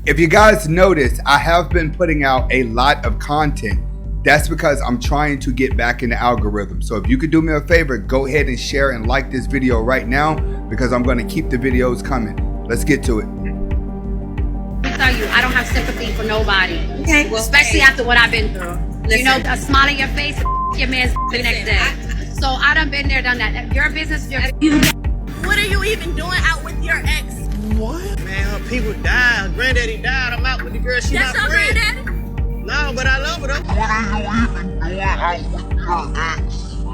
If you guys notice, I have been putting out a lot of content. That's because I'm trying to get back in the algorithm. So if you could do me a favor, go ahead and share and like this video right now because I'm going to keep the videos coming. Let's get to it. I tell you, I don't have sympathy for nobody. Okay. Well, especially after what I've been through. Listen. You know, a smile on your face, your man's the next day. So I done been there, done that. Your business, What are you even doing out with your ex? What? Man, her people died. Her granddaddy died. I'm out with the girl. She That's not your friends. granddaddy? No, but I love her though.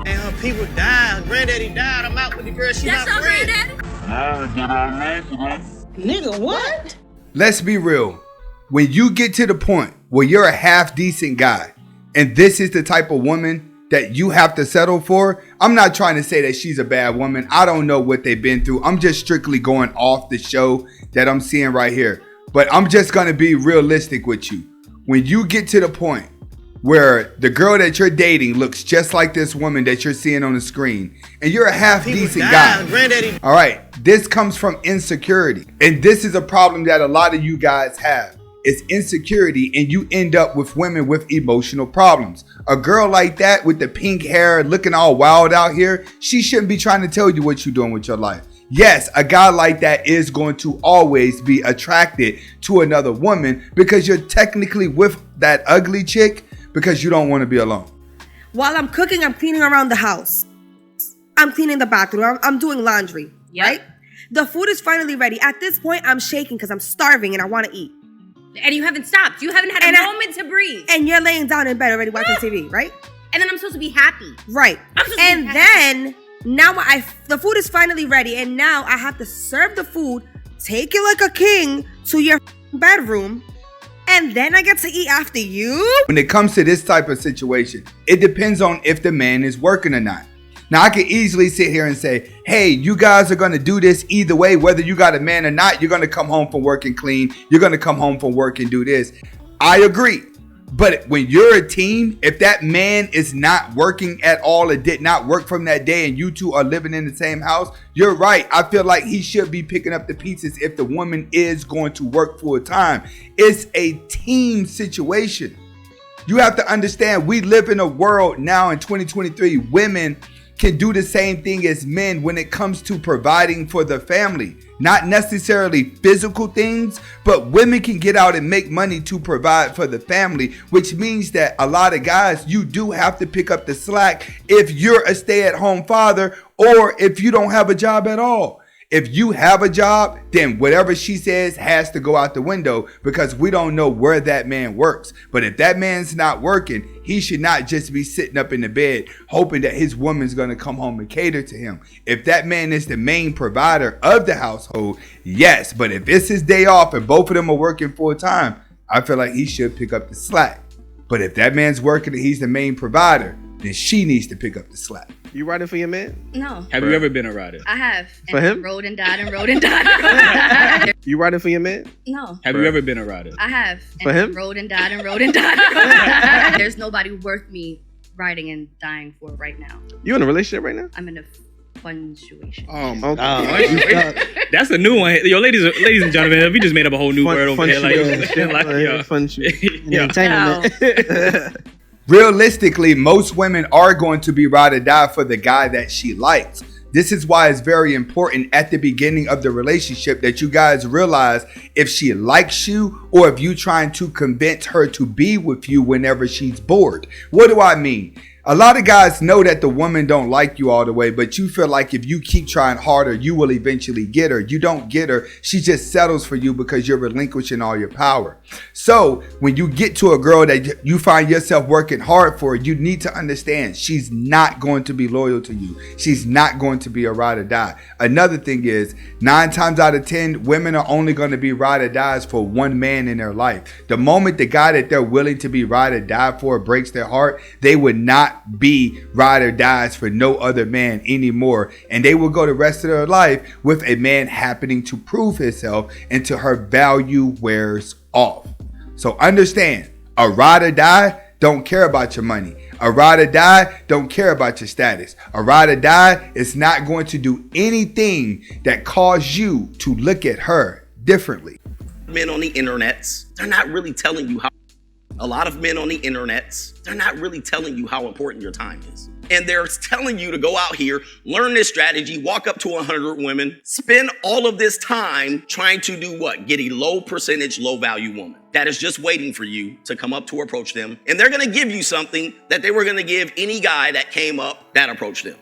Man, her people died. Her granddaddy died. I'm out with the girl. She That's not your friends. granddaddy? Nigga, what? Let's be real. When you get to the point where you're a half decent guy and this is the type of woman that you have to settle for, I'm not trying to say that she's a bad woman. I don't know what they've been through. I'm just strictly going off the show that I'm seeing right here. But I'm just going to be realistic with you. When you get to the point where the girl that you're dating looks just like this woman that you're seeing on the screen, and you're a half decent guy. Granddaddy. All right, this comes from insecurity. And this is a problem that a lot of you guys have. It's insecurity, and you end up with women with emotional problems. A girl like that with the pink hair looking all wild out here, she shouldn't be trying to tell you what you're doing with your life. Yes, a guy like that is going to always be attracted to another woman because you're technically with that ugly chick because you don't want to be alone. While I'm cooking, I'm cleaning around the house. I'm cleaning the bathroom. I'm doing laundry, right? The food is finally ready. At this point, I'm shaking because I'm starving and I want to eat. and you haven't stopped. You haven't had a moment to breathe. And you're laying down in bed already watching TV, right? And then I'm supposed to be happy. Right. I'm supposed And to be happy. then now the food is finally ready, and now I have to serve the food, take it like a king to your bedroom, and then I get to eat after you? When it comes to this type of situation, it depends on if the man is working or not. Now, I could easily sit here and say, hey, you guys are going to do this either way, whether you got a man or not. You're going to come home from work and clean. You're going to come home from work and do this. I agree. But when you're a team, if that man is not working at all or did not work from that day and you two are living in the same house, you're right. I feel like he should be picking up the pieces if the woman is going to work full time. It's a team situation. You have to understand, we live in a world now in 2023, women can do the same thing as men when it comes to providing for the family. Not necessarily physical things, but women can get out and make money to provide for the family, which means that a lot of guys, you do have to pick up the slack if you're a stay-at-home father or if you don't have a job at all. If you have a job, then whatever she says has to go out the window because we don't know where that man works. But if that man's not working, he should not just be sitting up in the bed hoping that his woman's going to come home and cater to him. If that man is the main provider of the household, yes. But if it's his day off and both of them are working full time, I feel like he should pick up the slack. But if that man's working and he's the main provider, then she needs to pick up the slack. You riding for your man? No. Have you ever been a rider? I have. For And him? Rode and died and rode and died. You riding for your man? No. Have you ever been a rider? I have. For him? Rode and died and rode and died. There's nobody worth me riding and dying for right now. You in a relationship right now? I'm in a fun situation. Oh my Okay. God. That's a new one. Yo, ladies and gentlemen, we just made up a whole new word over here. Fun shoot. Yeah. Realistically, most women are going to be ride or die for the guy that she likes. This is why it's very important at the beginning of the relationship that you guys realize if she likes you or if you're trying to convince her to be with you whenever she's bored. What do I mean? A lot of guys know that the woman don't like you all the way, but you feel like if you keep trying harder, you will eventually get her. You don't get her. She just settles for you because you're relinquishing all your power. So when you get to a girl that you find yourself working hard for, you need to understand she's not going to be loyal to you. She's not going to be a ride or die. Another thing is 9 times out of 10, women are only going to be ride or dies for one man in their life. The moment the guy that they're willing to be ride or die for breaks their heart, they would not be ride or dies for no other man anymore, and they will go the rest of their life with a man happening to prove himself until her value wears off. So understand, a ride or die don't care about your money. A ride or die don't care about your status. A ride or die is not going to do anything that cause you to look at her differently. men on the internets, they're not really telling you how. A lot of men on the internets, they're not really telling you how important your time is. And they're telling you to go out here, learn this strategy, walk up to 100 women, spend all of this time trying to do what? Get a low percentage, low value woman that is just waiting for you to come up to approach them. And they're going to give you something that they were going to give any guy that came up that approached them.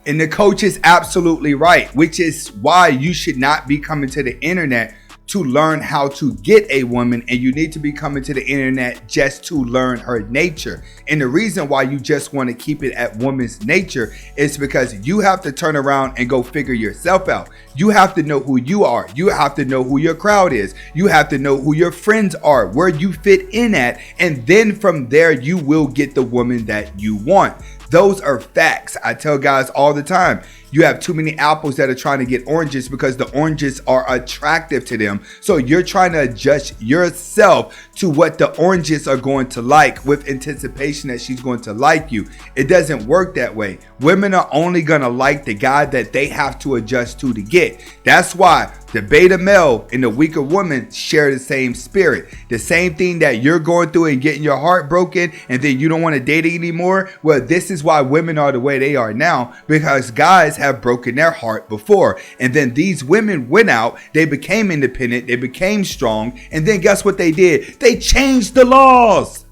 And the coach is absolutely right, which is why you should not be coming to the internet to learn how to get a woman, and you need to be coming to the internet just to learn her nature. And the reason why you just want to keep it at woman's nature is because you have to turn around and go figure yourself out. You have to know who you are. You have to know who your crowd is. You have to know who your friends are, where you fit in at, and then from there you will get the woman that you want. Those are facts. I tell guys all the time, you have too many apples that are trying to get oranges because the oranges are attractive to them. So you're trying to adjust yourself to what the oranges are going to like with anticipation that she's going to like you. It doesn't work that way. Women are only going to like the guy that they have to adjust to get. That's why the beta male and the weaker woman share the same spirit. The same thing that you're going through and getting your heart broken and then you don't want to date anymore. Well, this is why women are the way they are now, because guys have broken their heart before. And then these women went out, they became independent, they became strong, and then guess what they did? They changed the laws.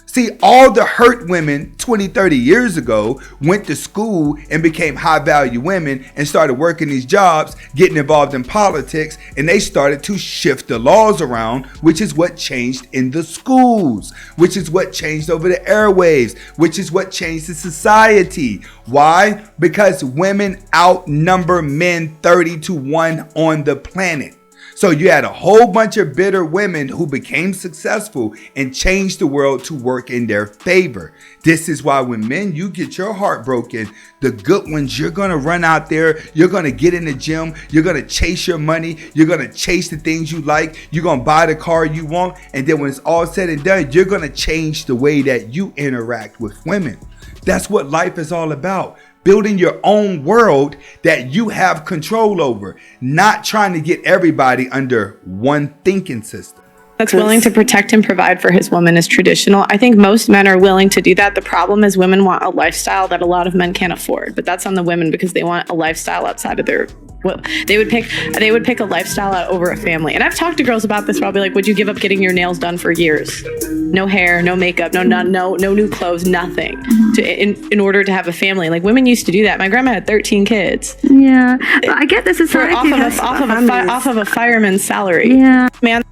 See, all the hurt women 20, 30 years ago went to school and became high value women and started working these jobs, getting involved in politics, and they started to shift the laws around, which is what changed in the schools, which is what changed over the airwaves, which is what changed the society. Why? Because women outnumber men 30-1 on the planet. So you had a whole bunch of bitter women who became successful and changed the world to work in their favor. This is why when men, you get your heart broken, the good ones, you're going to run out there, you're going to get in the gym, you're going to chase your money, you're going to chase the things you like, you're going to buy the car you want, and then when it's all said and done, you're going to change the way that you interact with women. That's what life is all about. Building your own world that you have control over, not trying to get everybody under one thinking system. That's willing to protect and provide for his woman is traditional. I think most men are willing to do that. The problem is women want a lifestyle that a lot of men can't afford, but that's on the women because they want a lifestyle outside of their, well, they would pick a lifestyle out over a family. And I've talked to girls about this. Where I'll be like, would you give up getting your nails done for years? No hair, no makeup, no new clothes, nothing in order to have a family. Like women used to do that. My grandma had 13 kids. Yeah, but I get the society off of a fireman's salary. Yeah, man.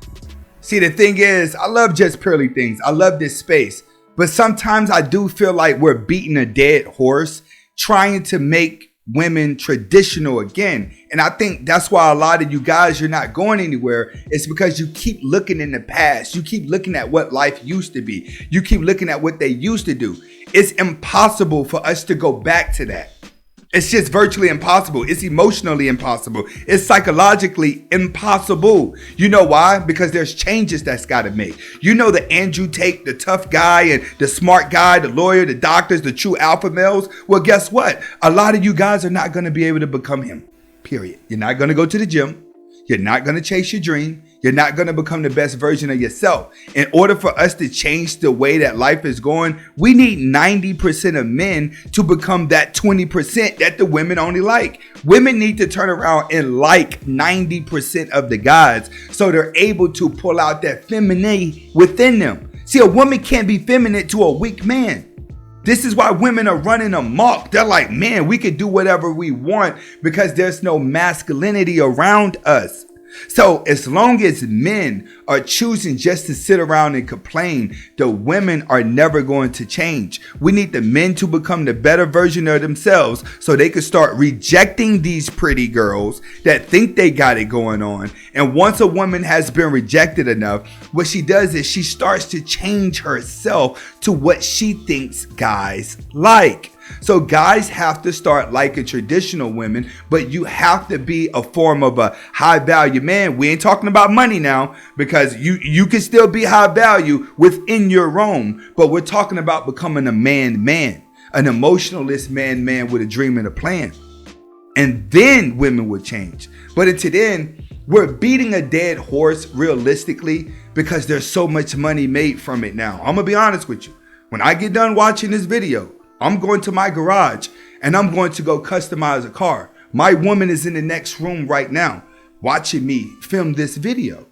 See, the thing is, I love Just Purely Things. I love this space. But sometimes I do feel like we're beating a dead horse trying to make women traditional again. And I think that's why a lot of you guys, you're not going anywhere. It's because you keep looking in the past. You keep looking at what life used to be. You keep looking at what they used to do. It's impossible for us to go back to that. It's just virtually impossible. It's emotionally impossible. It's psychologically impossible. You know why? Because there's changes that's got to make. You know the Andrew Tate, the tough guy and the smart guy, the lawyer, the doctors, the true alpha males. Well, guess what? A lot of you guys are not going to be able to become him. Period. You're not going to go to the gym. You're not going to chase your dream. You're not going to become the best version of yourself. In order for us to change the way that life is going, we need 90% of men to become that 20% that the women only like. Women need to turn around and like 90% of the guys so they're able to pull out that femininity within them. See, a woman can't be feminine to a weak man. This is why women are running amok. They're like, man, we can do whatever we want because there's no masculinity around us. So as long as men are choosing just to sit around and complain, the women are never going to change. We need the men to become the better version of themselves so they can start rejecting these pretty girls that think they got it going on. And once a woman has been rejected enough, what she does is she starts to change herself to what she thinks guys like. So guys have to start liking traditional women, but you have to be a form of a high value man. We ain't talking about money now because you can still be high value within your own, but we're talking about becoming a man, an emotionalist man with a dream and a plan. And then women would change. But until then, We're beating a dead horse realistically because there's so much money made from it now. I'm gonna be honest with you. When I get done watching this video, I'm going to my garage and I'm going to go customize a car. My woman is in the next room right now watching me film this video.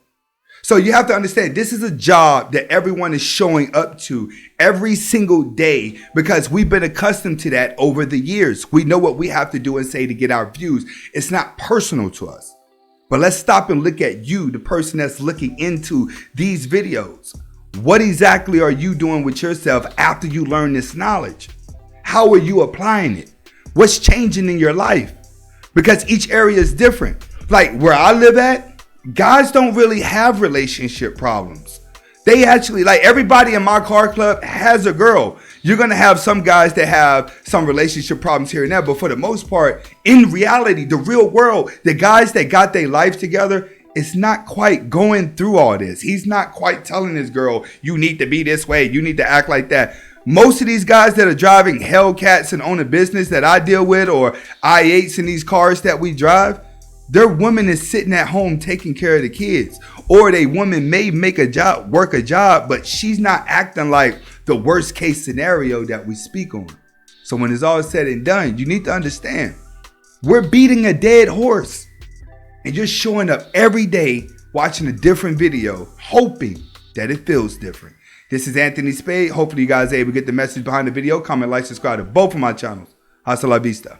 So you have to understand, this is a job that everyone is showing up to every single day because we've been accustomed to that over the years. We know what we have to do and say to get our views. It's not personal to us. But let's stop and look at you, the person that's looking into these videos. What exactly are you doing with yourself after you learn this knowledge? How are you applying it? What's changing in your life? Because each area is different. Like where I live at, guys don't really have relationship problems. They actually, like everybody in my car club has a girl. You're going to have some guys that have some relationship problems here and there. But for the most part, in reality, the real world, the guys that got their life together, it's not quite going through all this. He's not quite telling his girl, you need to be this way. You need to act like that. Most of these guys that are driving Hellcats and own a business that I deal with, or i8s in these cars that we drive, their woman is sitting at home taking care of the kids. Or they woman may work a job, but she's not acting like the worst case scenario that we speak on. So when it's all said and done, you need to understand, we're beating a dead horse. And you're showing up every day watching a different video, hoping that it feels different. This is Anthony Spade. Hopefully you guys are able to get the message behind the video. Comment, like, subscribe to both of my channels. Hasta la vista.